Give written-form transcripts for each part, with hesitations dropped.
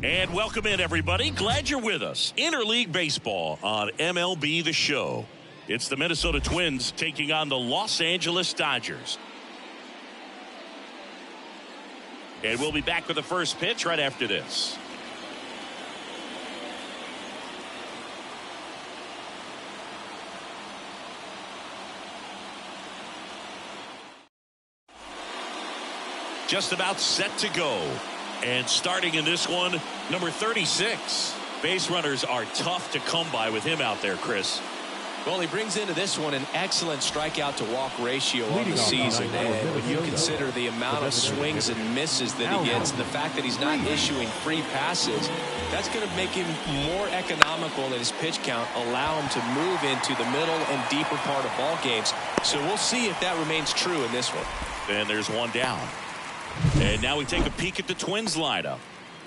And welcome in, everybody. Glad you're with us. Interleague Baseball on MLB the Show. It's the Minnesota Twins taking on the Los Angeles Dodgers. And we'll be back with the first pitch right after this. Just about set to go. And starting in this one, number 36. Base runners are tough to come by with him out there, Chris. Well, he brings into this one an excellent strikeout to walk ratio on the season. And when you consider the amount of swings and misses that he gets, and the fact that he's not issuing free passes, that's going to make him more economical in his pitch count, allow him to move into the middle and deeper part of ball games. So we'll see if that remains true in this one. And there's one down. And now we take a peek at the Twins lineup.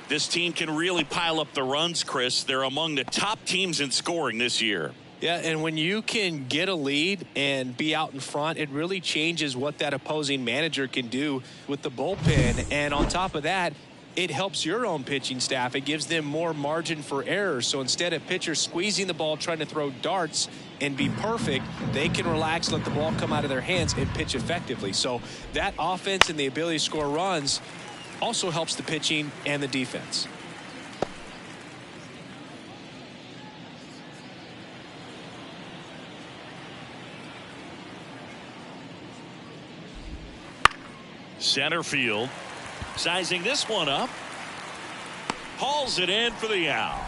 This team can really pile up the runs, Chris. They're among the top teams in scoring this year. Yeah, and when you can get a lead and be out in front, it really changes what that opposing manager can do with the bullpen. And on top of that, it helps your own pitching staff. It gives them more margin for error. So instead of pitchers squeezing the ball, trying to throw darts and be perfect, they can relax, let the ball come out of their hands and pitch effectively. So that offense and the ability to score runs also helps the pitching and the defense. Center field. Sizing this one up. Hauls it in for the out.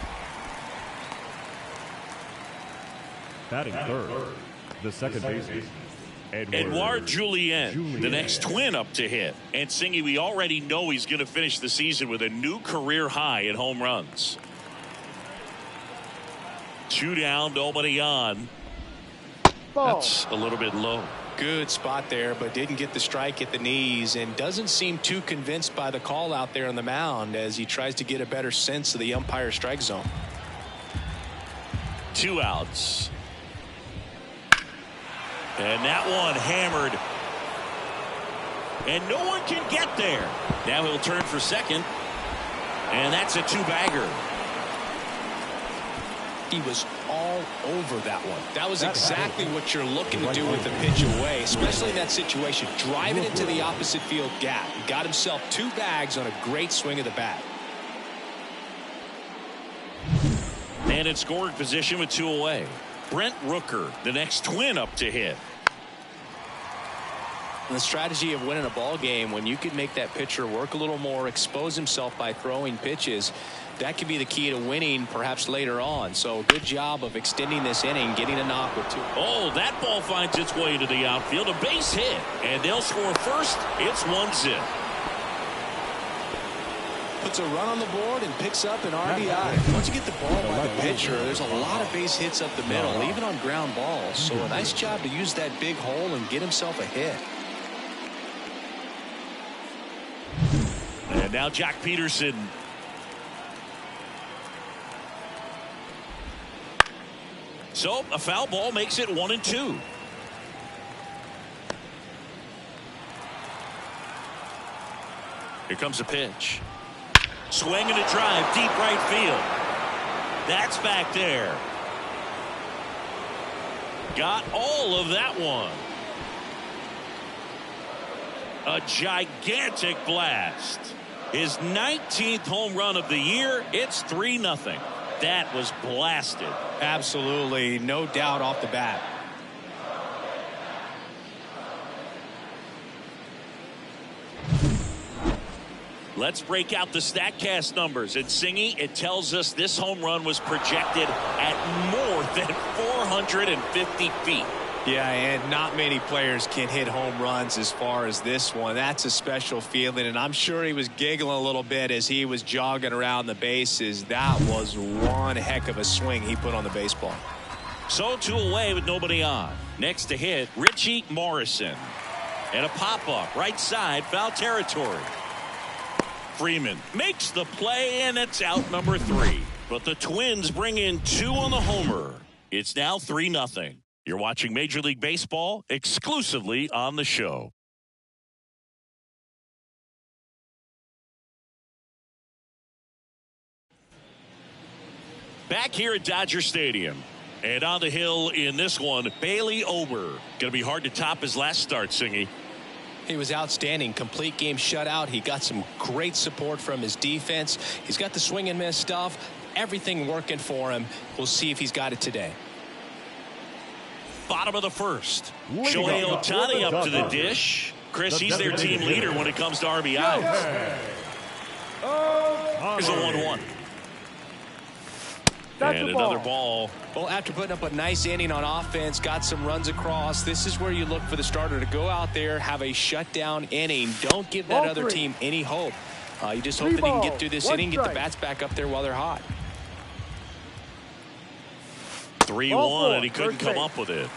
Batting third, the second baseman, Edouard Julien, the next Twin up to hit. And Singy, we already know he's going to finish the season with a new career high in home runs. 2 down, nobody on. That's a little bit low. Good spot there, but didn't get the strike at the knees and doesn't seem too convinced by the call out there on the mound as he tries to get a better sense of the umpire strike zone. 2 outs. And that one hammered. And no one can get there. Now he'll turn for second. And that's a 2-bagger. He was all over that one. That was exactly what you're looking to do with the pitch away, especially in that situation. Drive it into the opposite field gap. He got himself 2 bags on a great swing of the bat. And in scoring position with 2 away. Brent Rooker, the next Twin up to hit. And the strategy of winning a ball game, when you can make that pitcher work a little more, expose himself by throwing pitches, that could be the key to winning perhaps later on. So good job of extending this inning, getting a knock with 2. Oh, that ball finds its way to the outfield. A base hit. And they'll score first. It's 1-0. Puts a run on the board and picks up an RBI. Once you get the ball by the pitcher, there's a lot of base hits up the middle, even on ground balls. So a nice job to use that big hole and get himself a hit. And now Jack Peterson. So a foul ball makes it 1-2. Here comes a pitch. Swing and a drive, deep right field. That's back there. Got all of that one. A gigantic blast. His 19th home run of the year. It's 3-0. That was blasted. Absolutely, no doubt off the bat. Let's break out the StatCast numbers. And Singy, it tells us this home run was projected at more than 450 feet. Yeah, and not many players can hit home runs as far as this one. That's a special feeling, and I'm sure he was giggling a little bit as he was jogging around the bases. That was one heck of a swing he put on the baseball. So 2 away with nobody on. Next to hit, Richie Morrison. And a pop-up, right side, foul territory. Freeman makes the play, and it's out number 3. But the Twins bring in 2 on the homer. It's now 3-0. You're watching Major League Baseball exclusively on the show. Back here at Dodger Stadium. And on the hill in this one, Bailey Ober. Going to be hard to top his last start, Singy. He was outstanding. Complete game shutout. He got some great support from his defense. He's got the swing and miss stuff. Everything working for him. We'll see if he's got it today. Bottom of the first. Shohei Ohtani up to the dish. Chris, he's their team leader when it comes to RBIs. Here's a 1-1. And another ball. Well, after putting up a nice inning on offense, got some runs across, this is where you look for the starter to go out there, have a shutdown inning. Don't give that other team any hope. You just hope that he can get through this inning, get the bats back up there while they're hot. 3-1, and he couldn't come up with it.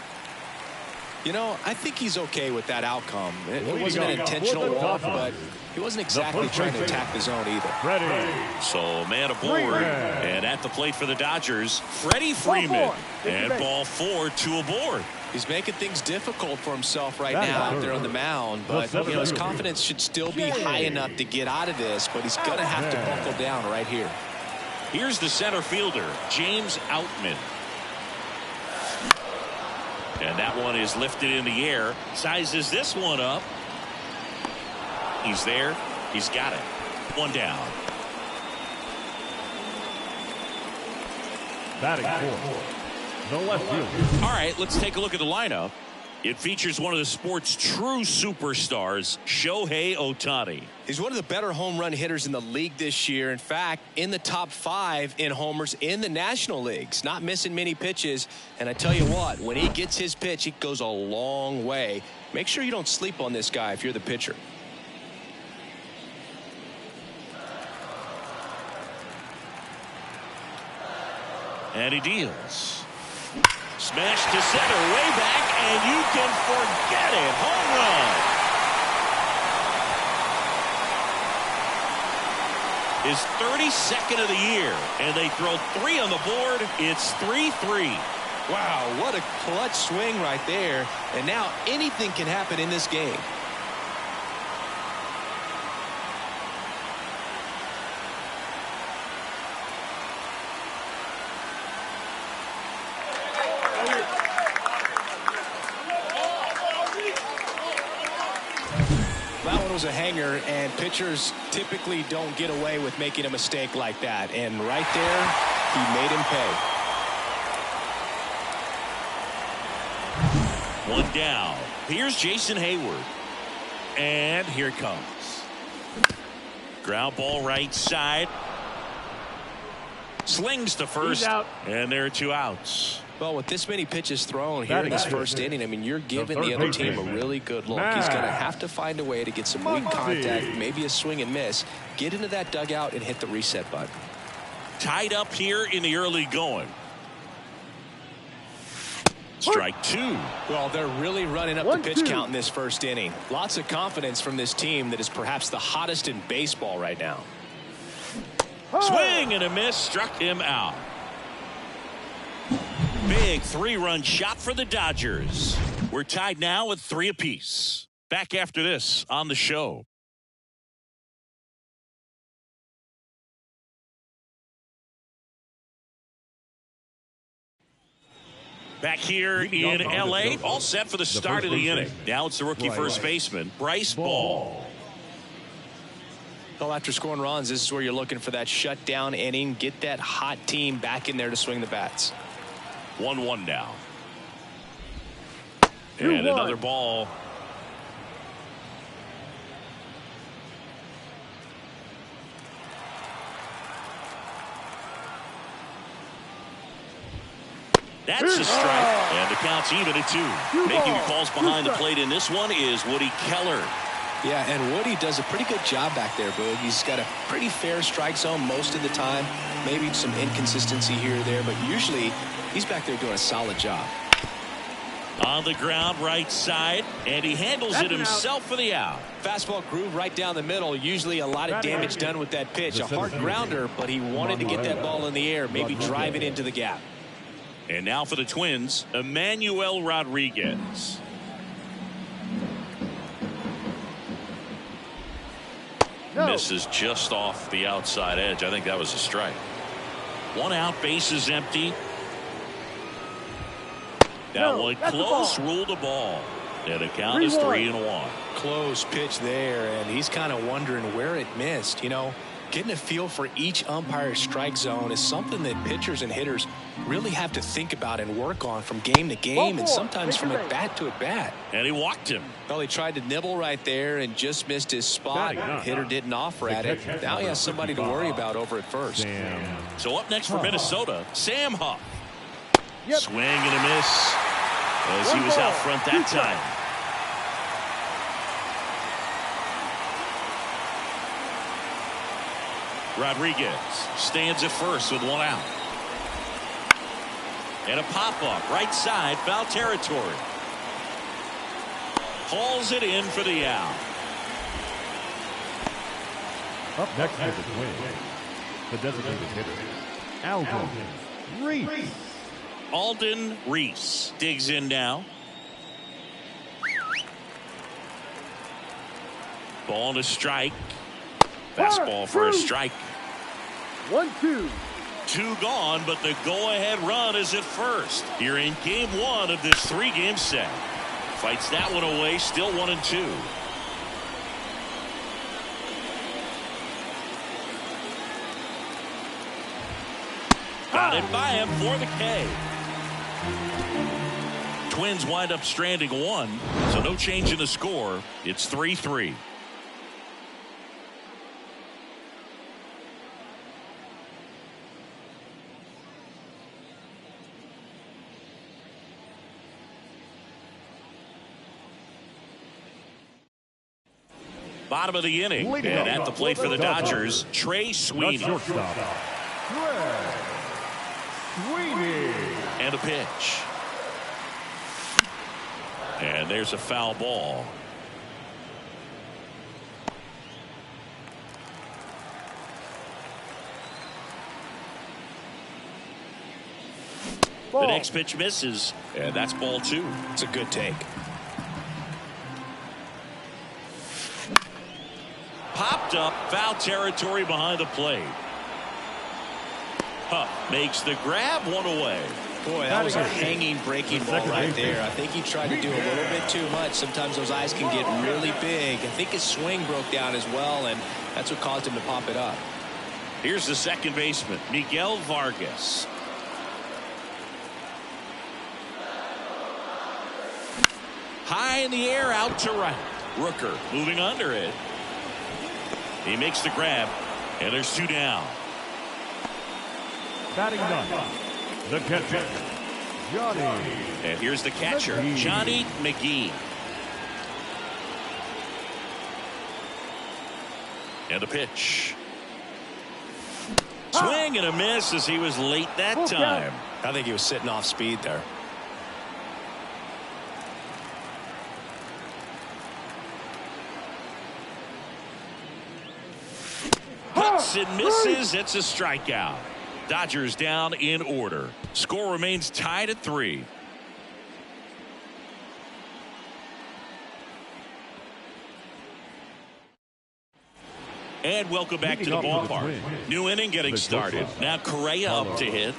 You know, I think he's okay with that outcome. It wasn't an intentional walk, but he wasn't exactly trying to attack the zone either. So man aboard, and at the plate for the Dodgers, Freddie Freeman. And ball 4, 2 aboard. He's making things difficult for himself right now out there on the mound, but you know, his confidence should still be high enough to get out of this, but he's going to have to buckle down right here. Here's the center fielder, James Outman. And that one is lifted in the air. Sizes this one up. He's there. He's got it. One down. Batting fourth, the left fielder. All right, let's take a look at the lineup. It features one of the sport's true superstars, Shohei Ohtani. He's one of the better home run hitters in the league this year. In fact, in the top 5 in homers in the National Leagues. Not missing many pitches. And I tell you what, when he gets his pitch, it goes a long way. Make sure you don't sleep on this guy if you're the pitcher. And he deals. Smash to center, way back, and you can forget it. Home run. His 32nd of the year, and they throw 3 on the board. It's 3-3. Wow, what a clutch swing right there. And now anything can happen in this game. A hanger, and pitchers typically don't get away with making a mistake like that, and right there he made him pay. One down. Here's Jason Hayward, and here it comes. Ground ball right side, slings to first, and there are 2 outs. Well, with this many pitches thrown here in this first inning, I mean, you're giving the other team a really good look. He's going to have to find a way to get some weak contact, maybe a swing and miss, get into that dugout and hit the reset button. Tied up here in the early going. Strike 2. Well, they're really running up the pitch count in this first inning. Lots of confidence from this team that is perhaps the hottest in baseball right now. Swing and a miss, struck him out. Big 3-run shot for the Dodgers. We're tied now with 3 apiece. Back after this on the show. Back here in L.A., all set for the start of the inning. Now it's the rookie first baseman, Bryce Ball. Well, after scoring runs, this is where you're looking for that shutdown inning. Get that hot team back in there to swing the bats. 1-1 now. And another ball. That's a strike. And the count's even at 2. Making the calls behind the plate in this one is Woody Keller. Yeah, and Woody does a pretty good job back there, Boog. He's got a pretty fair strike zone most of the time. Maybe some inconsistency here or there, but usually he's back there doing a solid job. On the ground, right side, and he handles it himself for the out. Fastball groove right down the middle. Usually a lot of damage done with that pitch. A hard grounder, but he wanted to get that ball in the air, maybe drive it into the gap. And now for the Twins, Emmanuel Rodriguez. Misses just off the outside edge. I think that was a strike. 1 out, bases empty. That one close, ruled a ball. And the count is 3-1. Close pitch there, and he's kind of wondering where it missed. You know, getting a feel for each umpire's strike zone is something that pitchers and hitters really have to think about and work on from game to game and sometimes from at bat to at bat. And he walked him. Well, he tried to nibble right there and just missed his spot. Hitter didn't offer at it. Now he has somebody to worry about over at first. So up next for Minnesota, Sam Huff. Swing and a miss as he was out front that time. Rodriguez stands at first with 1 out. And a pop-up right side, foul territory. Hauls it in for the out. Up next for the Twins, the designated hitter, Alden Reese. Alden Reese digs in now. Ball to strike. Fastball for a strike. 1-2. 2 gone, but the go-ahead run is at first. Here in game 1 of this 3-game set. Fights that one away, still 1-2. Got it by him for the K. Twins wind up stranding 1, so no change in the score. It's 3-3. Bottom of the inning, and at the plate for the Dodgers, Trey Sweeney. And a pitch. And there's a foul ball. The next pitch misses, and that's ball 2. It's a good take. Popped up, foul territory behind the plate. Huff makes the grab, 1 away. Boy, that was a hanging breaking ball right there. I think he tried to do a little bit too much. Sometimes those eyes can get really big. I think his swing broke down as well, and that's what caused him to pop it up. Here's the second baseman, Miguel Vargas. High in the air, out to right. Rooker moving under it. He makes the grab, and there's 2 down. Batting 9, the catcher, Johnny. And here's the catcher, Johnny McGee. And a pitch. Swing and a miss as he was late that time. I think he was sitting off speed there. Cuts and misses. It's a strikeout. Dodgers down in order. Score remains tied at 3. And welcome back to the ballpark. New inning getting started. Now Correa up to hit.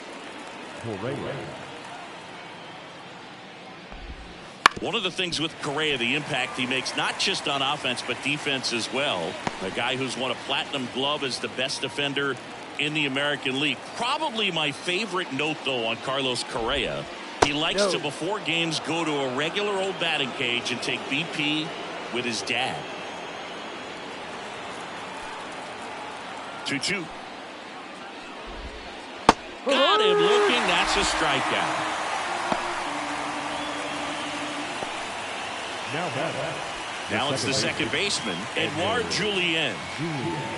One of the things with Correa, the impact he makes, not just on offense, but defense as well. A guy who's won a platinum glove as the best defender in the American League. Probably my favorite note, though, on Carlos Correa. He likes to, before games, go to a regular old batting cage and take BP with his dad. 2-2. Got him looking. That's a strikeout. Now it's the second baseman, Edouard Julien.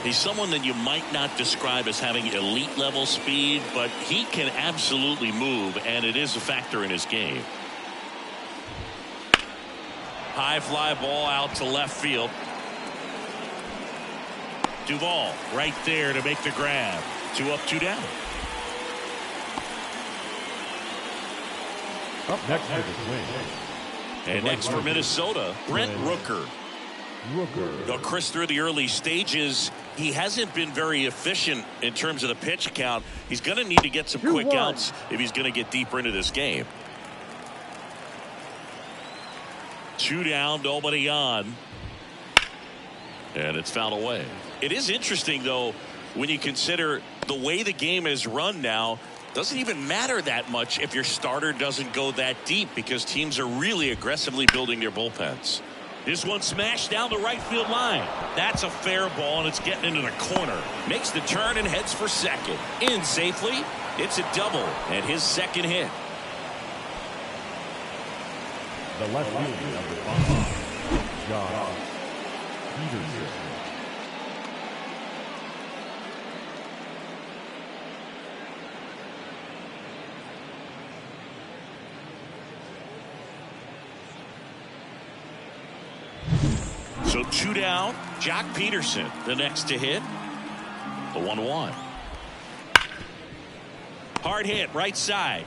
He's someone that you might not describe as having elite level speed, but he can absolutely move, and it is a factor in his game. High fly ball out to left field. Duvall right there to make the grab. 2 up, 2 down. Up next for the Twins. And next for Minnesota, Brent Rooker. Now, Chris, through the early stages, he hasn't been very efficient in terms of the pitch count. He's going to need to get some quick outs if he's going to get deeper into this game. 2 down, nobody on. And it's fouled away. It is interesting, though, when you consider the way the game is run now. Doesn't even matter that much if your starter doesn't go that deep, because teams are really aggressively building their bullpens. This one smashed down the right field line. That's a fair ball, and it's getting into the corner. Makes the turn and heads for second. In safely. It's a double and his second hit. The left fielder of the Buffalo, John Peterson. So 2 down. Jock Peterson, the next to hit. The 1-1. Hard hit, right side.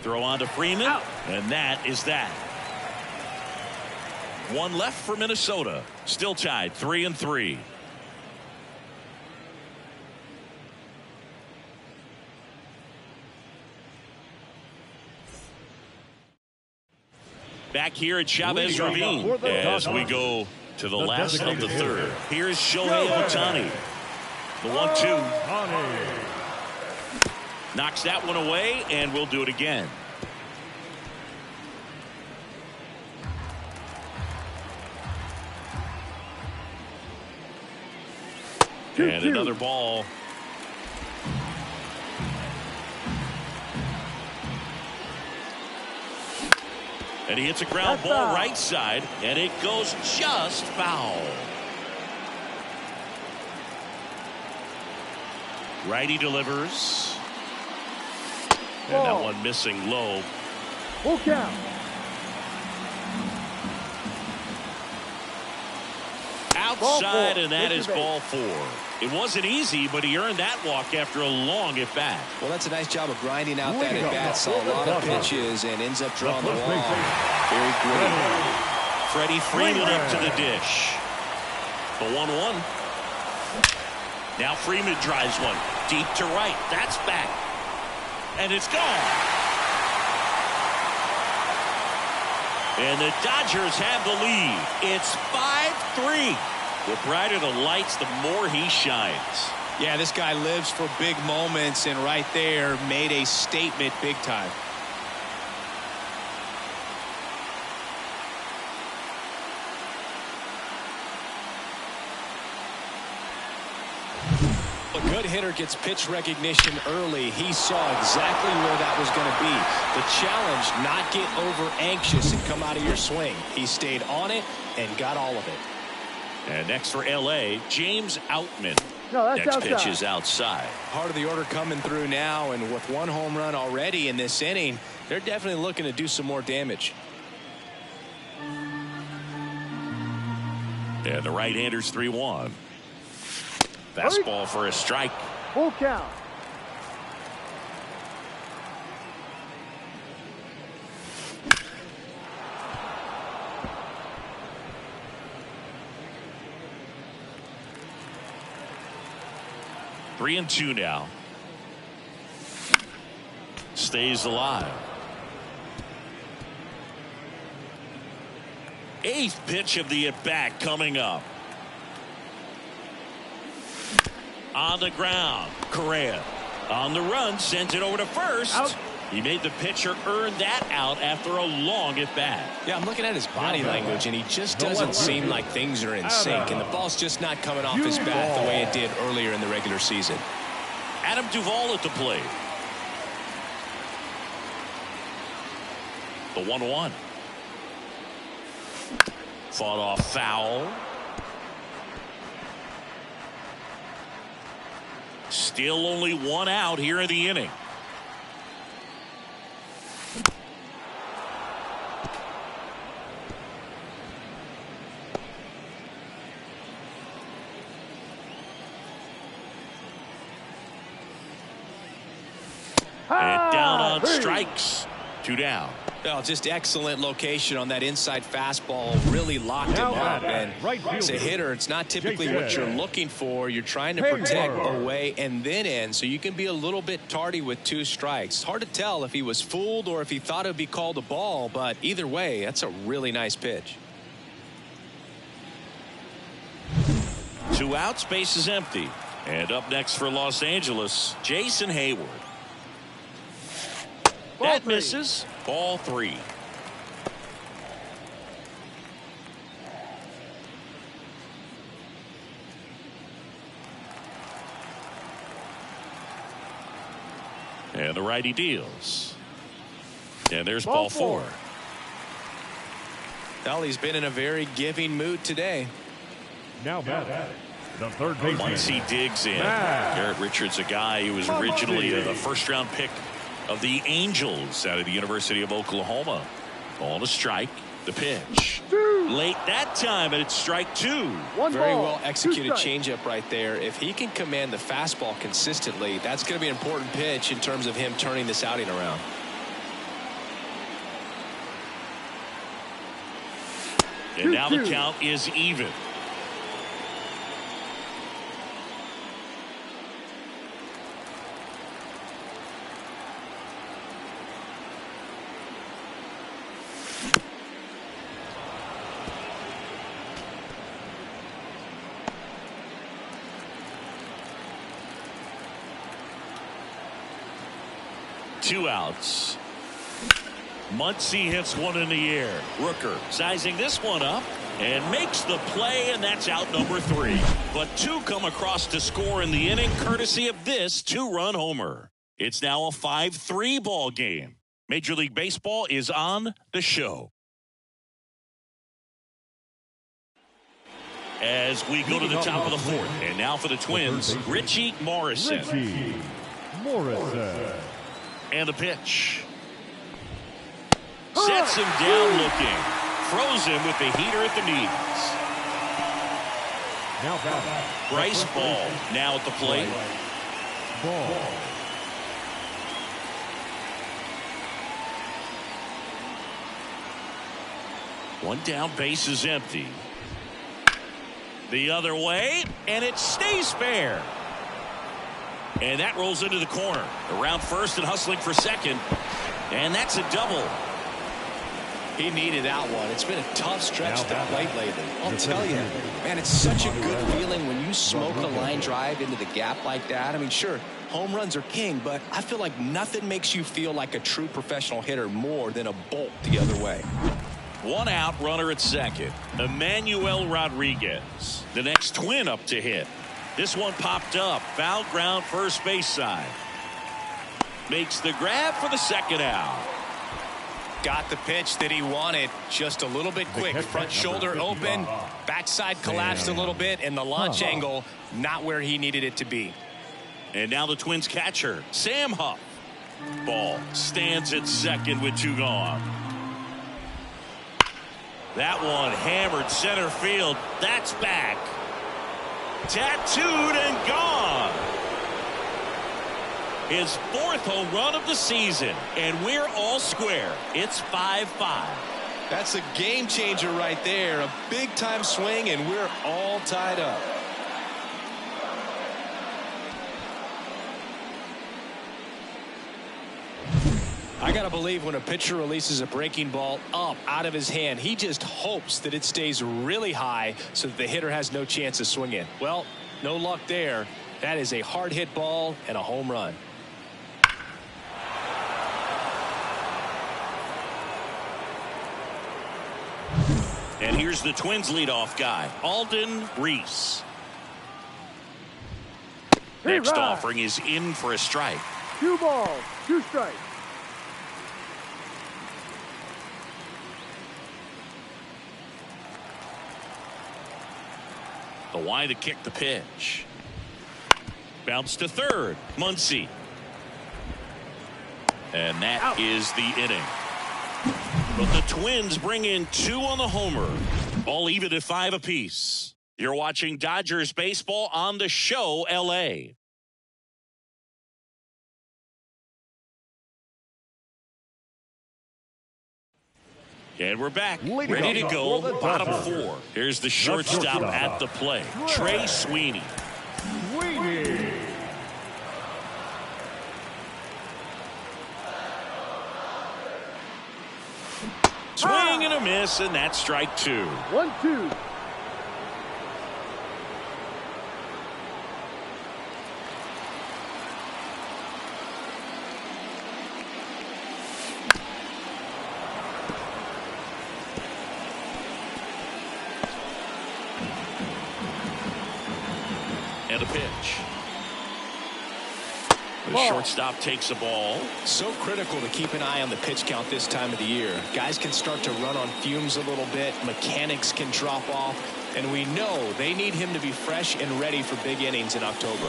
Throw on to Freeman, and that is that. 1 left for Minnesota. Still tied 3-3. Back here at Chavez Ravine as we go to the last of the third. Here's Shohei Ohtani. The 1-2. Knocks that one away, and we'll do it again. And another ball. And he hits a ground ball right side, and it goes just foul. Righty delivers. And that one missing low. Full count. Outside, and that is ball 4. It wasn't easy, but he earned that walk after a long at bat. Well, that's a nice job of grinding out that at bat. Saw a lot of pitches and ends up drawing the wall. Very gritty. Freddie Freeman up to the dish. The 1-1. Now Freeman drives one deep to right. That's back. And it's gone. And the Dodgers have the lead. It's 5-3. The brighter the lights, the more he shines. Yeah, this guy lives for big moments, and right there made a statement big time. A good hitter gets pitch recognition early. He saw exactly where that was going to be. The challenge, not get over anxious and come out of your swing. He stayed on it and got all of it. And next for L.A., James Outman. No, that's next outside. pitch is outside. Part of the order coming through now, and with 1 home run already in this inning, they're definitely looking to do some more damage. And the right-hander's 3-1. Fastball for a strike. Full count. Three and 2 now. Stays alive. 8th pitch of the at-bat coming up. On the ground, Correa on the run, sends it over to first. Out. He made the pitcher earn that out after a long at bat. Yeah, I'm looking at his body language, and he just doesn't seem like things are in sync, and the ball's just not coming off his bat the way it did earlier in the regular season. Adam Duvall at the plate. The 1-1. Fought off foul. Still only 1 out here in the inning. And down on strikes. 2 down. Well, just excellent location on that inside fastball. Really locked him up. And as a hitter, it's not typically what you're looking for. You're trying to protect away and then in, so you can be a little bit tardy with 2 strikes. Hard to tell if he was fooled or if he thought it would be called a ball, but either way, that's a really nice pitch. 2 outs, base is empty. And up next for Los Angeles, Jason Hayward. That misses. Ball 3. And the righty deals. And there's ball 4. Well, he's been in a very giving mood today. Now batting, the third baseman. Once he digs in, Garrett Richards, a guy who was originally the first-round pick of the Angels out of the University of Oklahoma. Ball to strike. The pitch. Late that time, and it's strike 2. Very well executed changeup right there. If he can command the fastball consistently, that's going to be an important pitch in terms of him turning this outing around. And now the count is even. Two outs. Muncy hits one in the air. Rooker sizing this one up and makes the play, and that's out number 3. But 2 come across to score in the inning courtesy of this 2-run homer. It's now a 5-3 ball game. Major League Baseball is on the show. As we go to the top of the 4th, and now for the Twins, Richie Morrison. And the pitch. Sets him down looking. Throws him with the heater at the knees. Bryce Ball now at the plate. One down, base is empty. The other way, and it stays fair. And that rolls into the corner. Around first and hustling for second. And that's a double. He needed that one. It's been a tough stretch to the plate lately. I'll tell you, man, it's such a good feeling when you smoke a line drive into the gap like that. I mean, sure, home runs are king, but I feel like nothing makes you feel like a true professional hitter more than a bolt the other way. 1 out, runner at second. Emmanuel Rodriguez, the next Twin up to hit. This one popped up. Foul ground, first base side. Makes the grab for the second out. Got the pitch that he wanted, just a little bit quick. Front shoulder open, backside collapsed a little bit, and the launch angle not where he needed it to be. And now the Twins catcher, Sam Huff. Ball stands at second with 2 gone. That one hammered center field. That's back. Tattooed and gone. His 4th home run of the season, and we're all square. It's 5-5. That's a game changer right there. A big time swing, and we're all tied up. I gotta believe when a pitcher releases a breaking ball up out of his hand, he just hopes that it stays really high so that the hitter has no chance of swinging. Well, no luck there. That is a hard hit ball and a home run. And here's the Twins leadoff guy, Alden Reese. Next offering is in for a strike. 2 balls, 2 strikes. The wide to kick the pitch. Bounce to third. Muncy. And that is the inning. But the Twins bring in 2 on the homer. All even at 5 apiece. You're watching Dodgers baseball on the show, LA. And we're back, Leading ready to up go, for the bottom Dodgers. 4. Here's the shortstop at the plate, Trey Sweeney. Swing and a miss, and that's strike 2. 1-2. And a pitch. The shortstop takes a ball. So critical to keep an eye on the pitch count this time of the year. Guys can start to run on fumes a little bit. Mechanics can drop off. And we know they need him to be fresh and ready for big innings in October.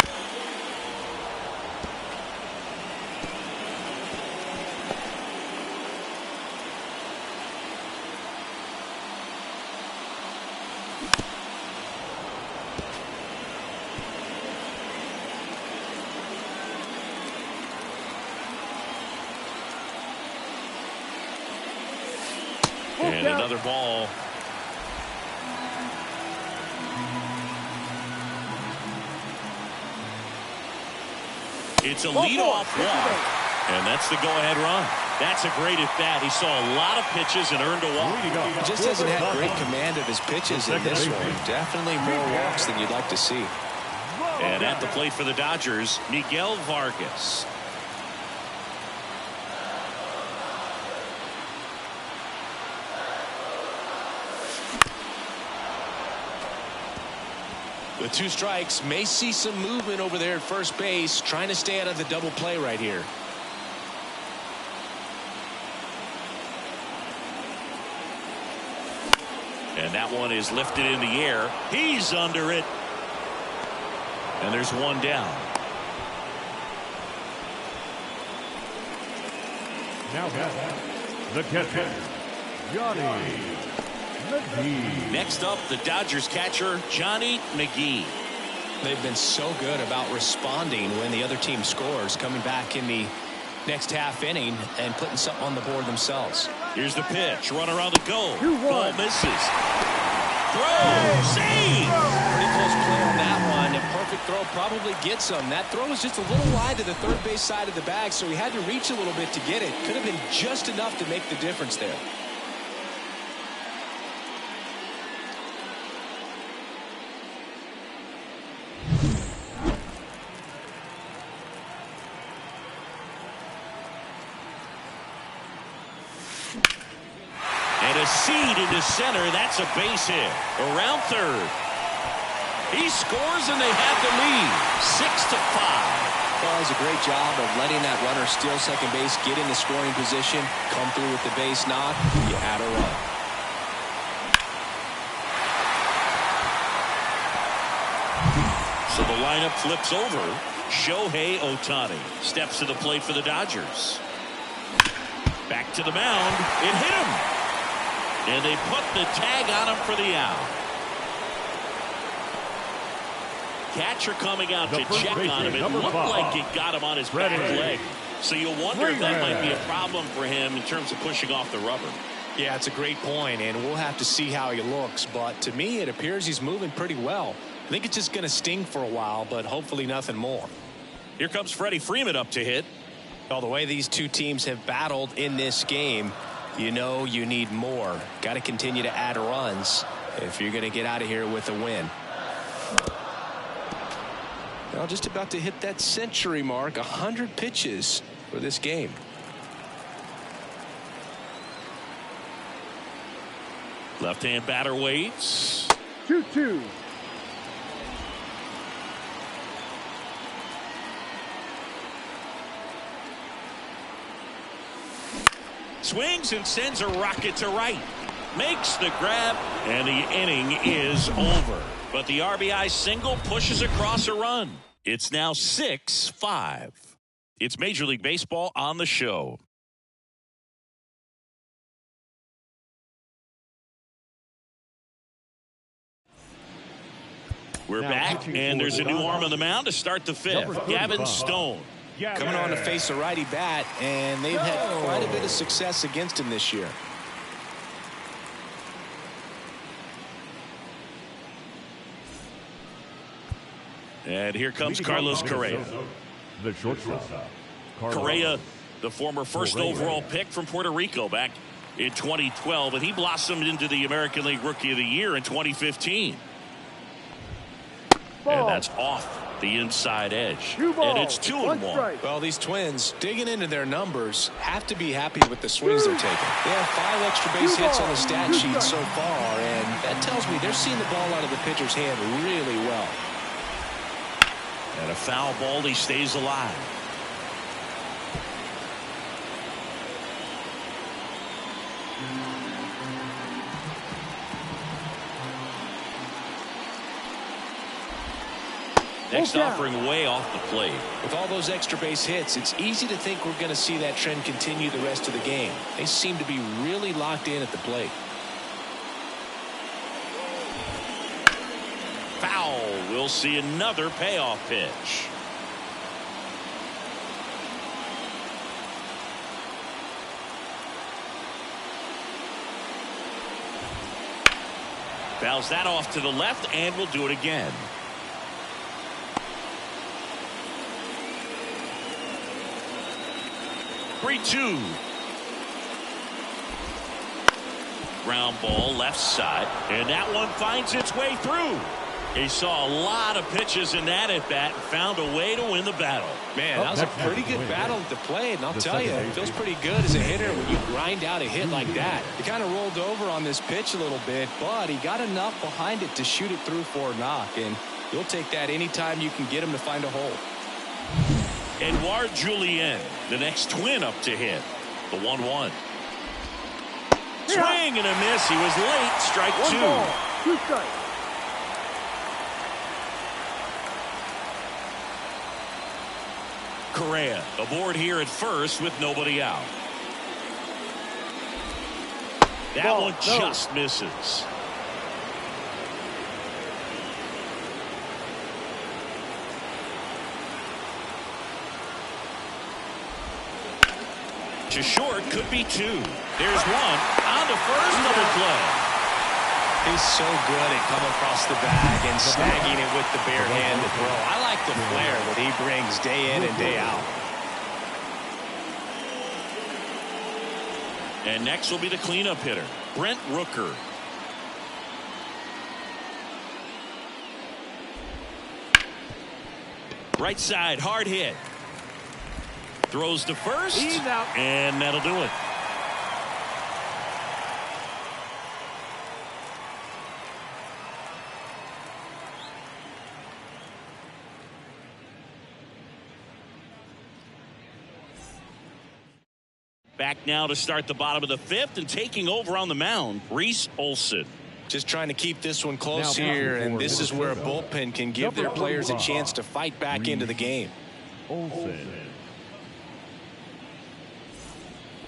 And another ball. It's a leadoff walk, and that's the go-ahead run. That's a great at-bat. He saw a lot of pitches and earned a walk. Just hasn't had great command of his pitches in this one. Definitely more walks than you'd like to see. And at the plate for the Dodgers, Miguel Vargas. With 2 strikes, may see some movement over there at first base, trying to stay out of the double play right here. And that one is lifted in the air. He's under it. And there's one down. Now the catcher, Johnny McGee. Next up, the Dodgers catcher, Johnny McGee. They've been so good about responding when the other team scores, coming back in the next half inning and putting something on the board themselves. Here's the pitch. Runner on the go. 2-1. Ball misses. Throw. Save. Pretty close play on that one. A perfect throw probably gets him. That throw was just a little wide to the third base side of the bag, so he had to reach a little bit to get it. Could have been just enough to make the difference there. And a seed into center. That's a base hit. Around third. He scores and they have the lead. 6-5. Well, does a great job of letting that runner steal second base, get in the scoring position, come through with the base knock. You add a run. So the lineup flips over. Shohei Ohtani steps to the plate for the Dodgers. Back to the mound. It hit him. And they put the tag on him for the out. Catcher coming out to check on him. It looked like it got him on his back leg. So you wonder if that might be a problem for him in terms of pushing off the rubber. Yeah, it's a great point, and we'll have to see how he looks. But to me, it appears he's moving pretty well. I think it's just going to sting for a while, but hopefully nothing more. Here comes Freddie Freeman up to hit. Well, the way these two teams have battled in this game, you know you need more. Got to continue to add runs if you're going to get out of here with a win. Well, just about to hit that century mark, 100 pitches for this game. Left-hand batter waits. 2-2. Swings and sends a rocket to right. Makes the grab, and the inning is over. But the RBI single pushes across a run. It's now 6-5. It's Major League Baseball on the show. We're back, and there's a new arm on the mound to start the fifth. Gavin Stone. Coming on to face a righty bat, and they've had quite a bit of success against him this year. And here comes Carlos Correa. The shortstop. Correa, the former first overall pick from Puerto Rico back in 2012, and he blossomed into the American League Rookie of the Year in 2015. And that's off the inside edge. And it's 2-1. Well, these Twins, digging into their numbers, have to be happy with the swings they're taking. They have 5 extra base hits on the stat sheet so far, and that tells me they're seeing the ball out of the pitcher's hand really well. And a foul ball, he stays alive. Next offering way off the plate. With all those extra base hits, it's easy to think we're going to see that trend continue the rest of the game. They seem to be really locked in at the plate. Foul. We'll see another payoff pitch. Fouls that off to the left, and we'll do it again. Three-two. Ground ball left side, and that one finds its way through. He saw a lot of pitches in that at bat and found a way to win the battle. Man, that was a pretty good battle at the plate, and I'll tell you, it feels pretty good as a hitter when you grind out a hit like that. He kind of rolled over on this pitch a little bit, but he got enough behind it to shoot it through for a knock, and you'll take that anytime you can get him to find a hole. Edouard Julien, the next Twin up to hit. The 1-1. Swing and a miss. He was late. Strike 2. 2 strikes. Correa aboard here at first with nobody out. That one just misses. To short, could be 2. There's one on the first, double play. He's so good at coming across the bag and snagging it with the bare-handed throw. I like the flair that he brings day in and day out. And next will be the cleanup hitter, Brent Rooker. Right side, hard hit. Throws to first, and that'll do it. Back now to start the bottom of the 5th, and taking over on the mound, Reese Olson. Just trying to keep this one close here, and this is where a bullpen can give their players a chance to fight back into the game. Olson.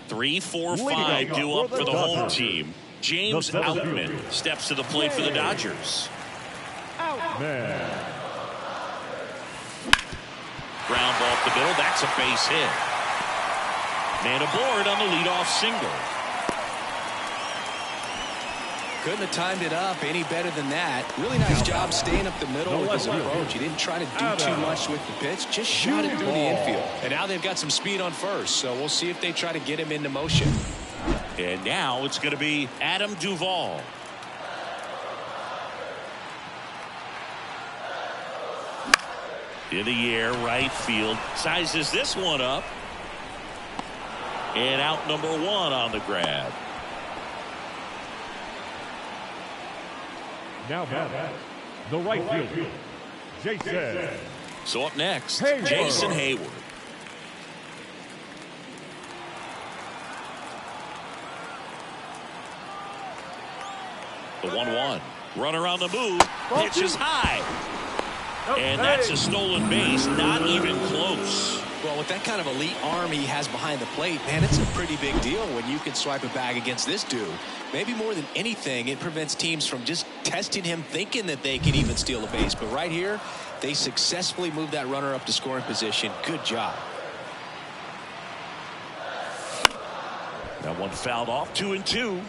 3, 4, 5 due up for the home team. James Outman steps to the plate for the Dodgers. Man. Ground ball up the middle. That's a base hit. Man aboard on the leadoff single. Couldn't have timed it up any better than that. Really nice job staying up the middle with his approach. He didn't try to do too much with the pitch, just shot it through the infield. And now they've got some speed on first, so we'll see if they try to get him into motion. And now it's going to be Adam Duvall. In the air, right field. Sizes this one up. And out number 1 on the grab. Now back, the right fielder, Jason. So up next, Hayward. Jason Hayward. The 1-1. Runner on the move. Pitch is high. And that's a stolen base. Not even close. Well, with that kind of elite arm he has behind the plate, man, it's a pretty big deal when you can swipe a bag against this dude. Maybe more than anything, it prevents teams from just testing him, thinking that they can even steal a base. But right here, they successfully moved that runner up to scoring position. Good job. That one fouled off. 2-2.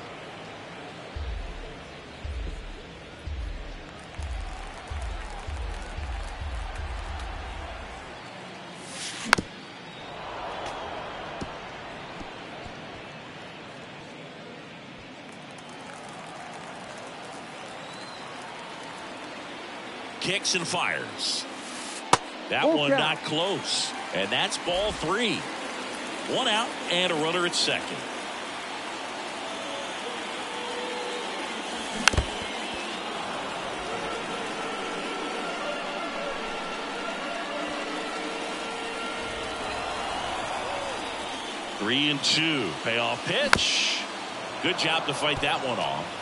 kicks and fires. That Ball one count. not close. And that's ball 3. 1 out and a runner at second. Three and 2. Payoff pitch. Good job to fight that one off.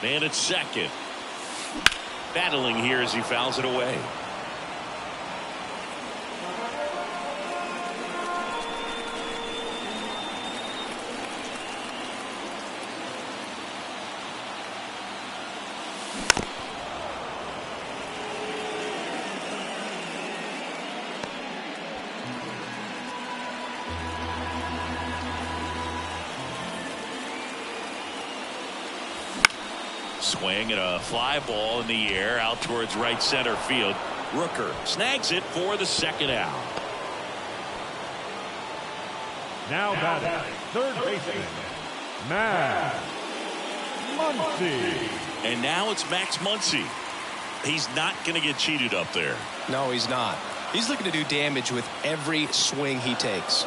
Man at second. Battling here as he fouls it away. Swing and a fly ball in the air out towards right center field. Rooker snags it for the second out. Now batting, third baseman, Max Muncy. And now it's Max Muncy. He's not going to get cheated up there. No, he's not. He's looking to do damage with every swing he takes.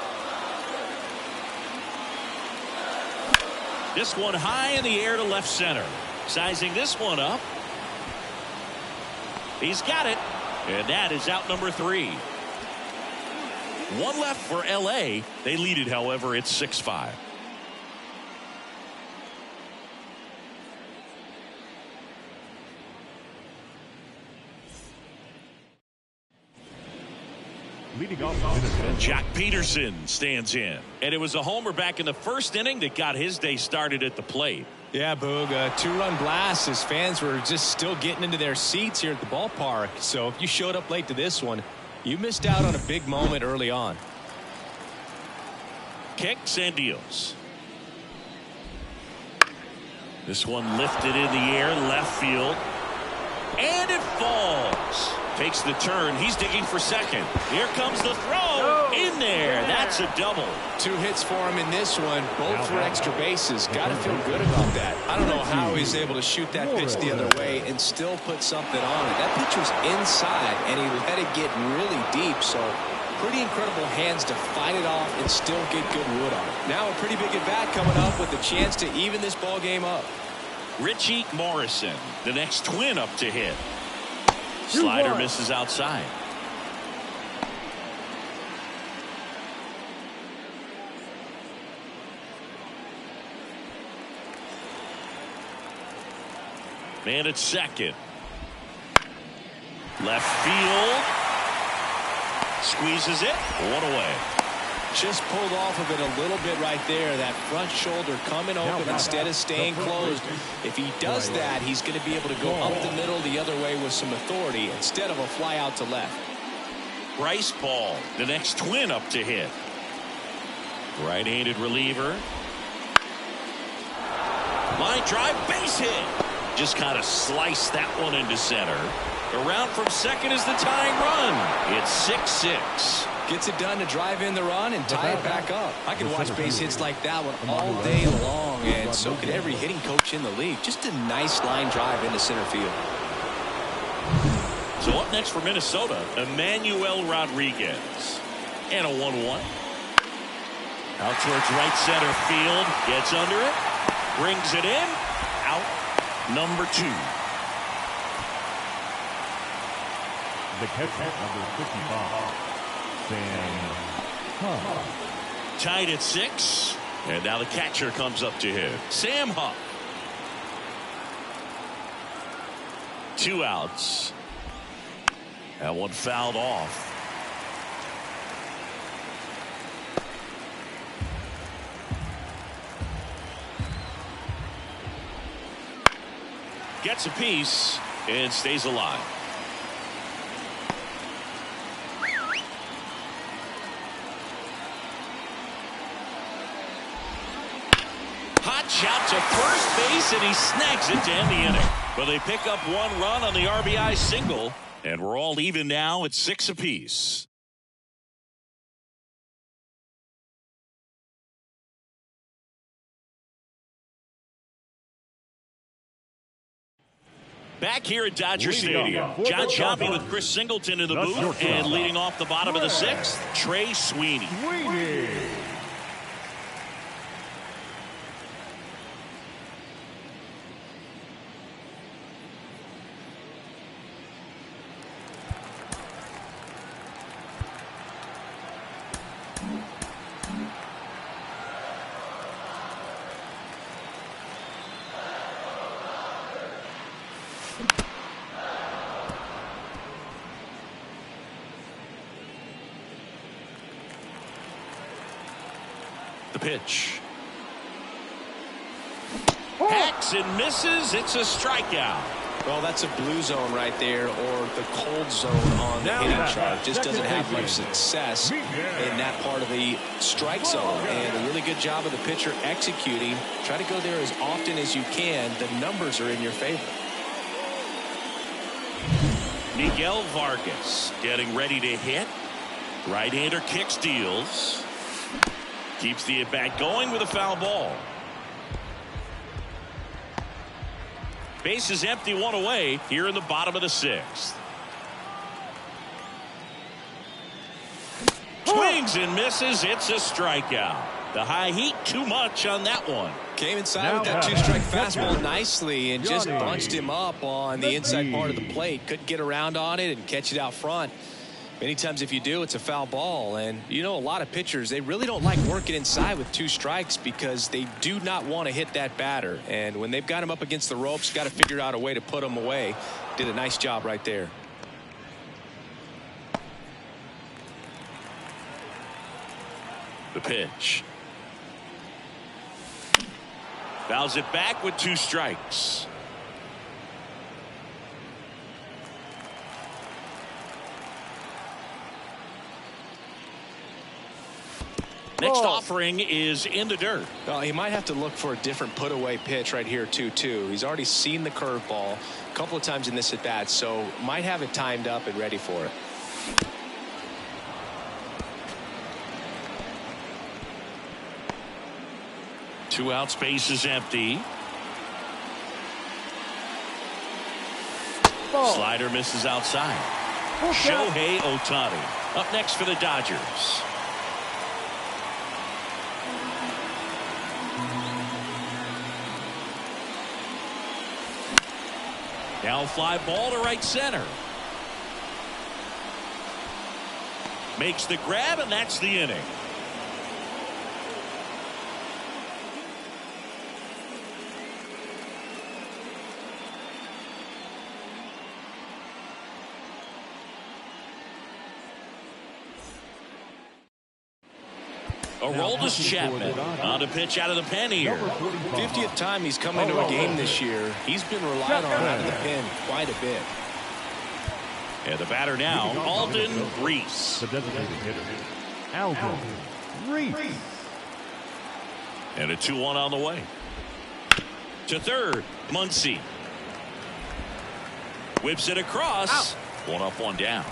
This one high in the air to left center. Sizing this one up. He's got it. And that is out number 3. One left for LA. They lead it, however, it's 6-5. Leading off Minnesota, Jack Peterson stands in. And it was a homer back in the first inning that got his day started at the plate. Yeah, Boog, a 2-run blast. His fans were just still getting into their seats here at the ballpark. So if you showed up late to this one, you missed out on a big moment early on. Kicks and deals. This one lifted in the air, left field. And it falls. Takes the turn. He's digging for second. Here comes the throw. In there. That's a double. 2 hits for him in this one, both for extra bases. Got to feel good about that. I don't know how he's able to shoot that pitch the other way and still put something on it. That pitch was inside, and he let it get really deep. So pretty incredible hands to fight it off and still get good wood on it. Now a pretty big at bat coming up with a chance to even this ball game up. Richie Morrison, the next Twin up to hit. Slider misses outside. Man at second. Left field. Squeezes it. One away. Just pulled off of it a little bit right there. That front shoulder coming open instead of staying closed. If he does that, he's going to be able to go up the middle the other way with some authority instead of a fly out to left. Bryce Ball, the next Twin up to hit. Right-handed reliever. Line drive, base hit. Just kind of sliced that one into center. Around from second is the tying run. It's 6-6. Gets it done to drive in the run and tie it back up. I could watch base hits like that one all day long, and so could every hitting coach in the league. Just a nice line drive into center field. So up next for Minnesota, Emmanuel Rodriguez. And a 1-1. Out towards right center field. Gets under it. Brings it in. Out number 2. the catcher, number 55. Tied at 6. And now the catcher comes up to hit. Sam Huff. 2 outs. That one fouled off. Gets a piece and stays alive. Hot shot to first base, and he snags it to end the inning. But they pick up 1 run on the RBI single, and we're all even now at 6 apiece. Back here at Dodger Leading off Stadium, for John the Shelby Dodgers, with Chris Singleton in the the booth, shortstop, and leading off the bottom of the sixth, Trey Sweeney. Sweeney. The pitch. Hacks and misses. It's a strikeout. Well, that's a blue zone right there, or the cold zone on the hitting chart. Just doesn't have much success in that part of the strike zone. And a really good job of the pitcher executing. Try to go there as often as you can. The numbers are in your favor. Miguel Vargas getting ready to hit. Right-hander kick steals. Keeps the at-bat going with a foul ball. Base is empty, one away here in the bottom of the sixth. Swings and misses. It's a strikeout. The high heat too much on that one. Came inside with that two-strike fastball nicely and just bunched him up on the inside part of the plate. Couldn't get around on it and catch it out front. Many times if you do, it's a foul ball. And you know, a lot of pitchers, they really don't like working inside with two strikes because they do not want to hit that batter. And when they've got him up against the ropes, got to figure out a way to put him away. Did a nice job right there. The pitch. Fouls it back with two strikes. Next offering is in the dirt. Well, he might have to look for a different put-away pitch right here, 2-2. He's already seen the curveball a couple of times in this at-bat, so might have it timed up and ready for it. Two out, space is empty. Ball. Slider misses outside. Shohei Ohtani up next for the Dodgers. Now fly ball to right center. Makes the grab, and that's the inning. Aroldis Chapman on the pitch out of the pen here. 50th time he's come into a game this year. He's been relied on out of the pen quite a bit. And the batter now, Alden Reese. The designated hitter, Alden Reese. And a 2-1 on the way. To third, Muncy. Whips it across. One up, one down.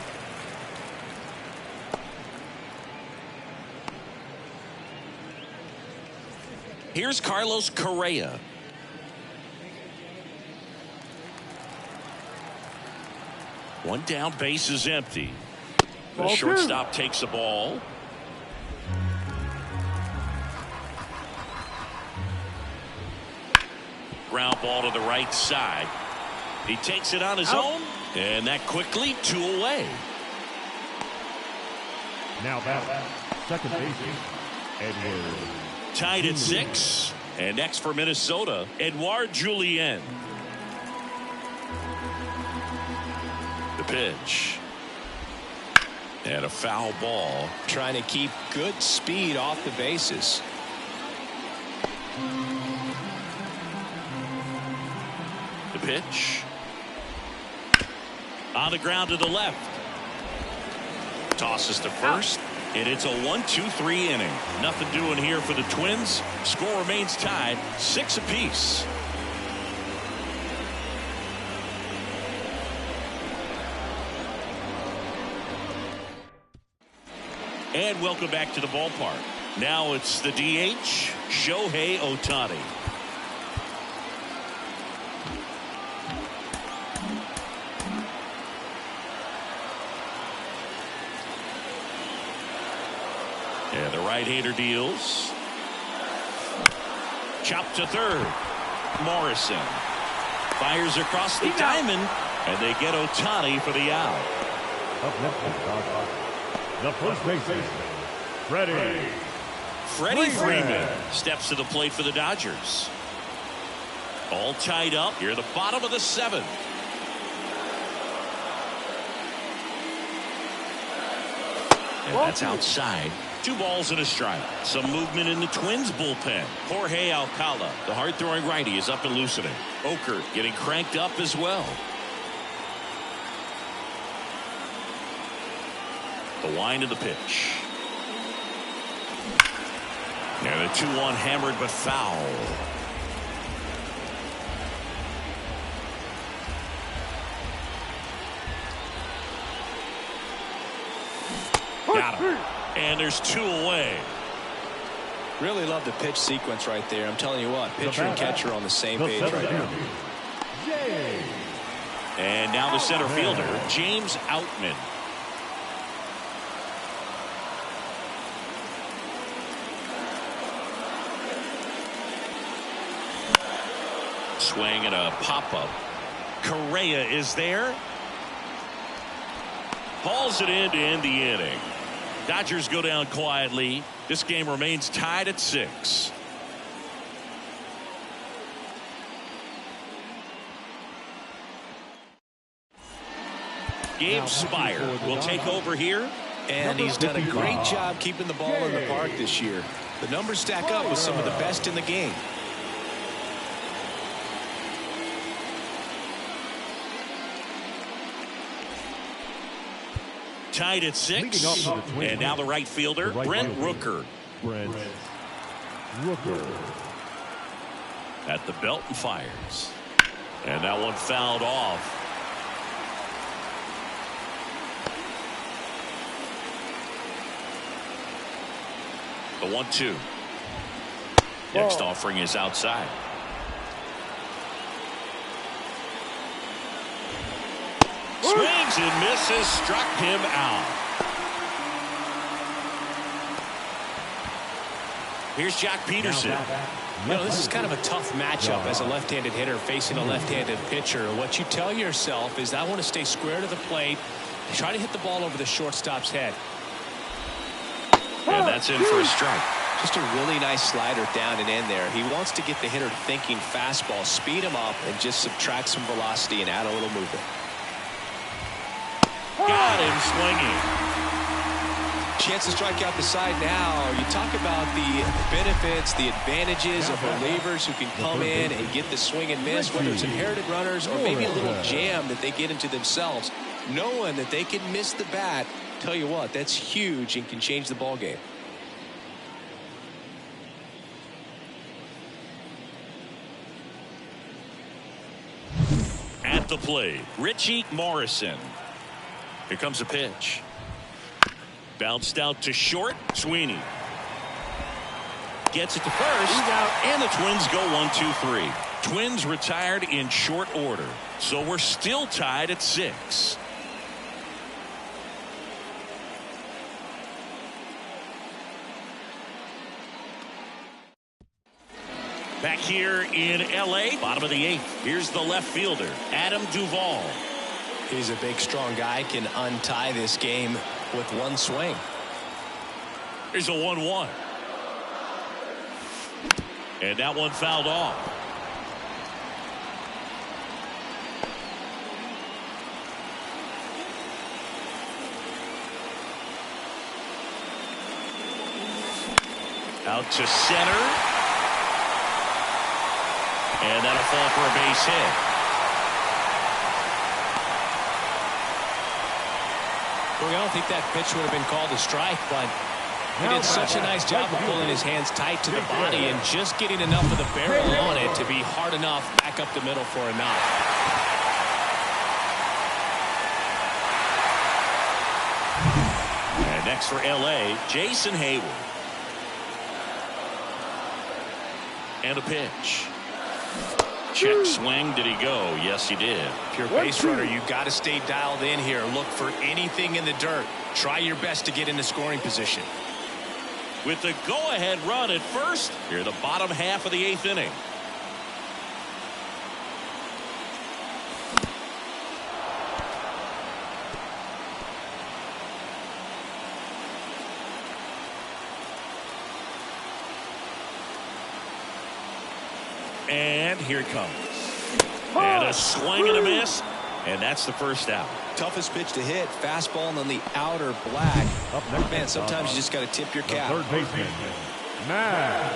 Here's Carlos Correa. One down, base is empty. The Ball shortstop takes the ball. Ground ball to the right side. He takes it on his own, and that quickly 2 away. Now back, second baseman, Edward. Tied at 6. And next for Minnesota, Edouard Julien. The pitch. And a foul ball. Trying to keep good speed off the bases. The pitch. On the ground to the left. Tosses to first. And it's a 1-2-3 inning. Nothing doing here for the Twins. Score remains tied, 6 apiece. And welcome back to the ballpark. Now it's the DH, Shohei Ohtani. And the right-hander deals. Chop to third. Morrison fires across the diamond, and they get Ohtani for the out. Up next is the first baseman, Freddie Freeman steps to the plate for the Dodgers. All tied up here at the bottom of the seventh. And that's outside. 2 balls and a strike. Some movement in the Twins bullpen. Jorge Alcala, the hard-throwing righty, is up and loosening. Oker getting cranked up as well. The wind of the pitch. And a 2-1 hammered but foul. Got him. And there's 2 away. Really love the pitch sequence right there. I'm telling you what, pitcher and catcher on the same page right now. And now the center fielder, James Outman. Swing and a pop-up. Correa is there. Hauls it in to end the inning. Dodgers go down quietly. This game remains tied at 6. Gabe Spire will take over here. And he's done a great job keeping the ball in the park this year. The numbers stack up with some of the best in the game. Tied at 6. And now the right fielder, Brent Rooker. At the belt and fires. And that one fouled off. The 1-2. Next offering is outside. Swings and misses, struck him out. Here's Jack Peterson. You know, this is kind of a tough matchup as a left-handed hitter facing a left-handed pitcher. What you tell yourself is, I want to stay square to the plate, try to hit the ball over the shortstop's head. And that's in for a strike. Just a really nice slider down and in there. He wants to get the hitter thinking fastball, speed him up, and just subtract some velocity and add a little movement. Got him swinging. Chance to strike out the side now. You talk about the benefits, the advantages of relievers who can come in and get the swing and miss, whether it's inherited runners or maybe a little jam that they get into themselves. Knowing that they can miss the bat, tell you what, that's huge and can change the ball game. At the plate, Richie Morrison. Here comes a pitch. Bounced out to short. Sweeney gets it to first. And the Twins go 1-2-3. Twins retired in short order. So we're still tied at 6. Back here in L.A., bottom of the 8th. Here's the left fielder, Adam Duvall. He's a big, strong guy, can untie this game with one swing. Here's a 1-1. And that one fouled off. Out to center. And that'll fall for a base hit. Well, I don't think that pitch would have been called a strike, but he did such a nice job of pulling his hands tight to the body and just getting enough of the barrel on it to be hard enough back up the middle for a knock. And next for L.A., Jason Hayward. And a pitch. Check swing. Did he go? Yes, he did. If you're a base runner, you've got to stay dialed in here. Look for anything in the dirt. Try your best to get into scoring position. with the go-ahead run at first here in the bottom half of the 8th inning. And here it comes. And a swing and a miss. And that's the first out. Toughest pitch to hit. Fastball on the outer black. Up next, man, sometimes you just got to tip your cap. Third baseman, Max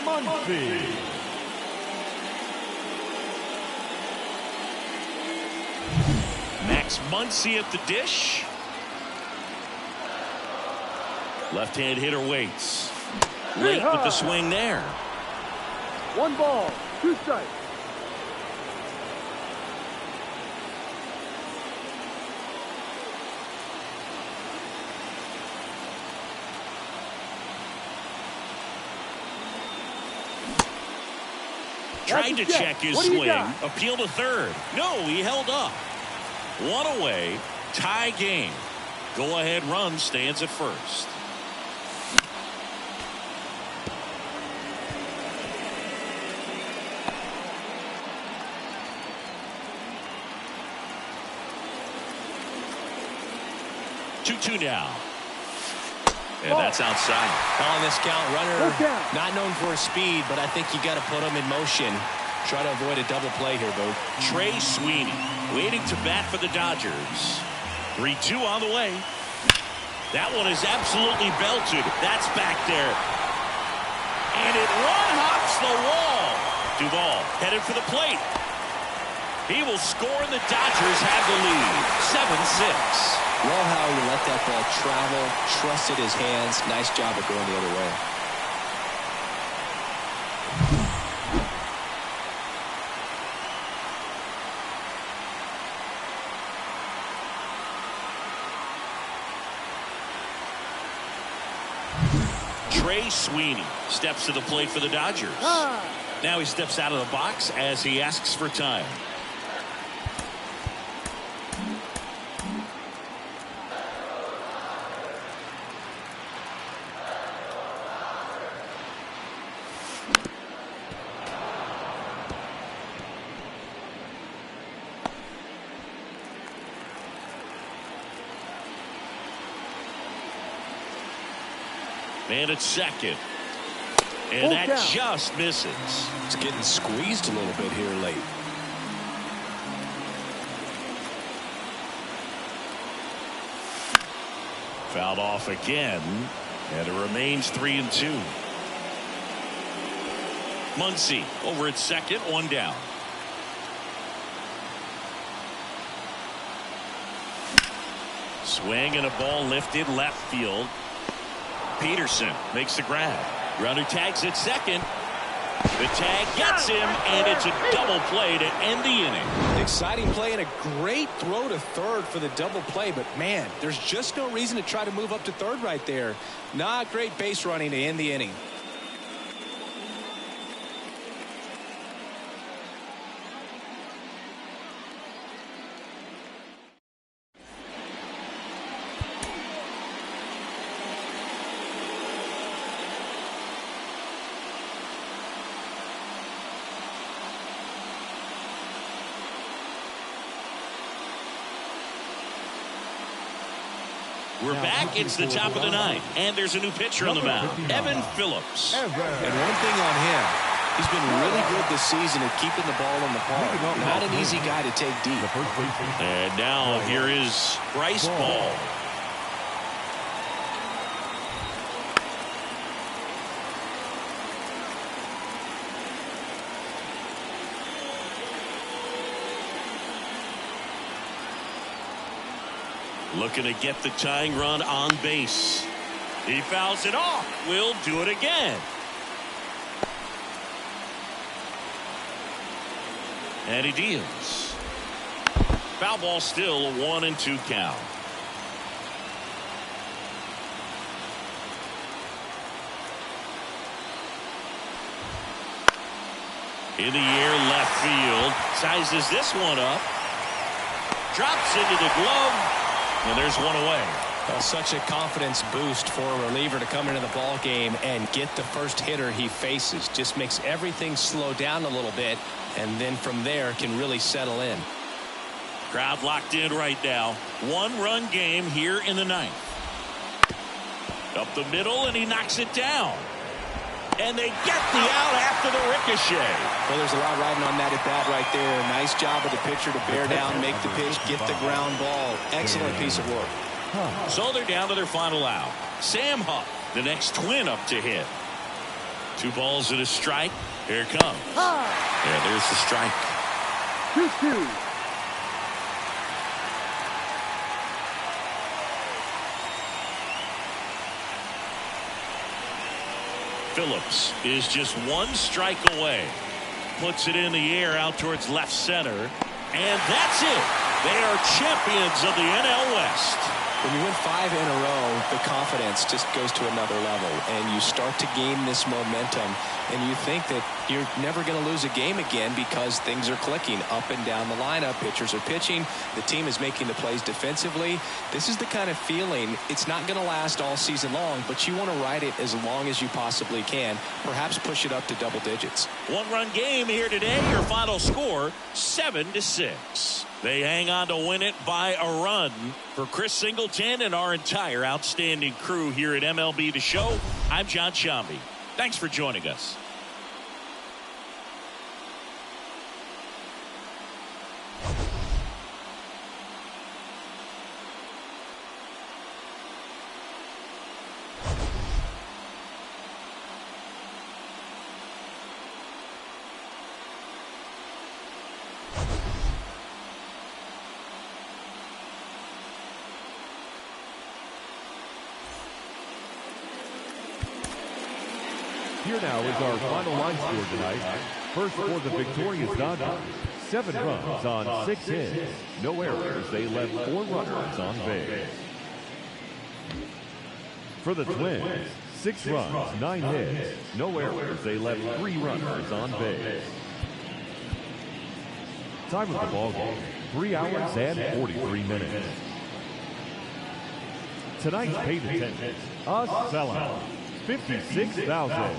Muncy. Max Muncy at the dish. Left-hand hitter waits. Late with the swing there. 1 ball, 2 strikes. Tried to check his swing. Appeal to third. No, he held up. 1 away. Tie game. Go-ahead run stands at first. Two now. And that's outside. On this count, runner not known for his speed, but I think you got to put him in motion. Try to avoid a double play here, Boo. Trey Sweeney waiting to bat for the Dodgers. 3-2 on the way. That one is absolutely belted. That's back there. And it one-hops the wall. Duvall headed for the plate. He will score, and the Dodgers have the lead. 7-6. Love how he let that ball travel, trusted his hands. Nice job of going the other way. Trey Sweeney steps to the plate for the Dodgers. Now he steps out of the box as he asks for time. Man at second. And that just misses. It's getting squeezed a little bit here late. Fouled off again. And it remains 3-2. Muncy over at second, 1 down. Swing and a ball lifted left field. Peterson makes the grab. Runner tags at second. The tag gets him, and it's a double play to end the inning. Exciting play and a great throw to third for the double play, but man, there's just no reason to try to move up to third right there. Not great base running to end the inning. We're back. It's the top of the 9th, and there's a new pitcher on the mound, Evan Phillips. And one thing on him, he's been really good this season at keeping the ball in the park. Not an easy guy to take deep. And now here is Bryce Ball. Looking to get the tying run on base. He fouls it off. We'll do it again. And he deals. Foul ball still, a 1-2 count. In the air, left field. Sizes this one up. Drops into the glove. And there's 1 away. Well, such a confidence boost for a reliever to come into the ball game and get the first hitter he faces. Just makes everything slow down a little bit, and then from there can really settle in. Crowd locked in right now. One-run game here in the ninth. Up the middle, and he knocks it down. And they get the out after the ricochet. Well, there's a lot riding on that at bat right there. Nice job of the pitcher to bear down, make the pitch, get the ground ball. Excellent piece of work. So they're down to their final out. Sam Huff, the next Twin, up to hit. 2 balls and a strike. Here it comes. Yeah, there's the strike. 2-2. Phillips is just 1 strike away. Puts it in the air out towards left center. And that's it. They are champions of the NL West. When you win 5 in a row, the confidence just goes to another level, and you start to gain this momentum, and you think that you're never going to lose a game again because things are clicking up and down the lineup. Pitchers are pitching. The team is making the plays defensively. This is the kind of feeling, it's not going to last all season long, but you want to ride it as long as you possibly can, perhaps push it up to double digits. 1-run game here today. Your final score, 7-6. They hang on to win it by a run. For Chris Singleton and our entire outstanding crew here at MLB The Show, I'm John Shambi. Thanks for joining us. Here now is our final line score tonight. First for the victorious Dodgers, 7 runs on 6 hits. No errors. They left 4 runners on base. For the Twins, 6 runs, 9 hits. No errors. They left 3 runners on base. Time of the ball game, 3 hours and 43 minutes. Tonight's paid attendance, a sellout. 56,000.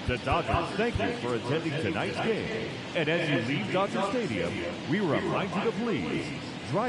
The Dodgers thank you for attending tonight's game. And as you leave Dodger Stadium, we remind you to please